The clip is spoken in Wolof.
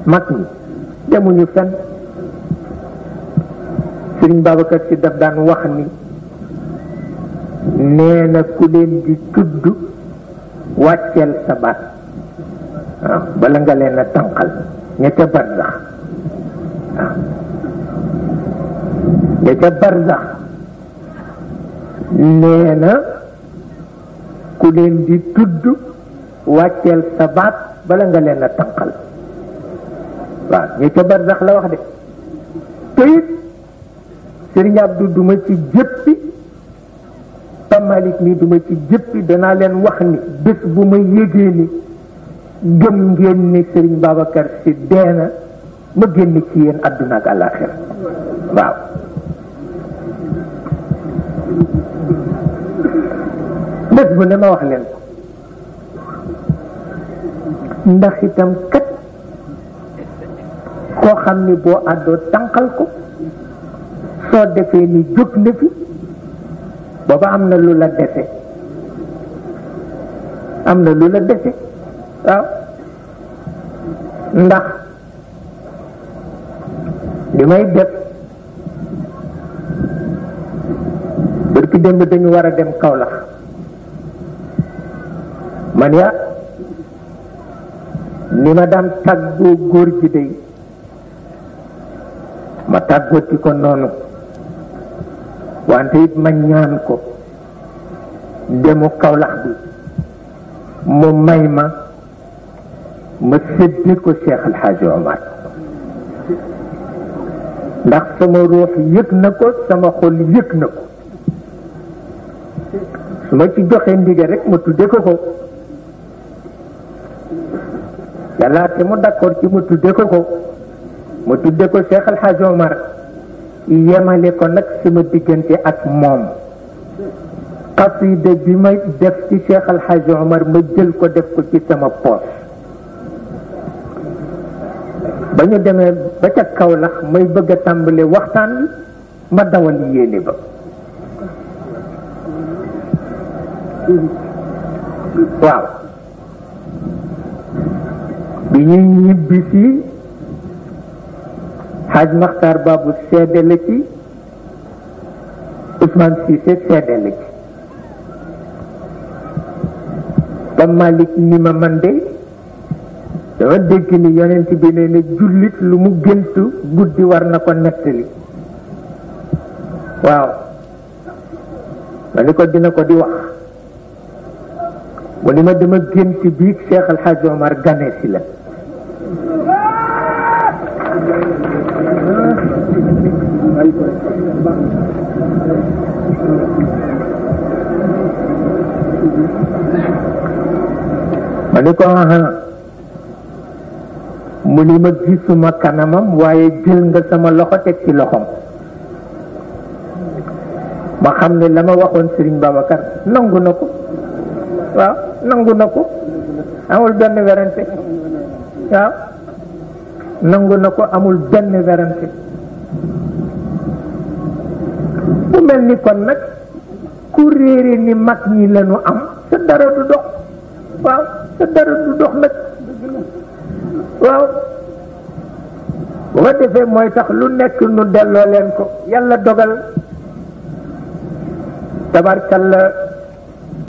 mag ñi demuñu fenn. Sëriñ Babacar Si daf daan wax ni nee na ku leen di tudd wàcceel sa baat waaw bala nga leen a tànqal ña ca barzax waaw ña ca barzax nee na ku leen di tudd wàcceel sa baat bala nga leen a tànqal waaw ña ca barzax la wax de te it Sëriñ Abdou duma ci jëppi Malik ni duma ci jëppi danaa leen wax ni bés bu ma yégee ni gëm ngeen ni Sëriñ Babacar Si deena ma génn ci yéen àdduna ak àllaaxira waaw bés bu ne ma wax leen ko ndax itam kat koo xam ni boo àddoo tànqal ko soo defee ni jóg na fi booba am na lu la dese waaw ndax li may def barki démb dañu war a dem Kaolack man yaa ni ma daan tàggoo góor gi day ma tàggooti ko noonu wante it ma ñaan ko demu Kaolack bi mu may ma séddee ko Cheikh El Hadj Omar ndax sama ruux yëg na ko sama xol yëg na ko su ma ci joxee ndigal rek ma tudde ko yàlla te mu d'accord ci ma tudde ko Cheikh El Hadj Omar yemale ko nag sama diggante ak moom xasida bi may def ci Cheikh El Hadj Omar ma jël ko def ko ci sama poos ba ñu demee ba ca Kaolack may bëgg a tàmbale waxtaan wi ma dawal yéene ba waaw bi ñuy ñibbi si Haj Makhtar Babu seede la ci Ousmane Cissé seede la ci ba Malick ni ma man de dama dégg ni yonent bi nee na jullit lu mu gëntu guddi war na ko nettali waaw ma ni ko dina ko di wax mu ni ma dama gént bii Cheikh El Hadj Omar gane si la ma ni ko mu ni ma gisuma kanamam waaye jël nga sama loxo teg ci loxom ma xam ne la ma waxoon Serigne Babacar nangu na ko waaw nangu na ko amul benn werante waaw nangu na ko amul benn werante bu mel ni kon nag ku réere ni mag ñi lañu am sa dara du dox waaw sa dara du dox nag waaw bu ko defee mooy tax lu nekk nu delloo leen ko yàlla dogal tabarkalla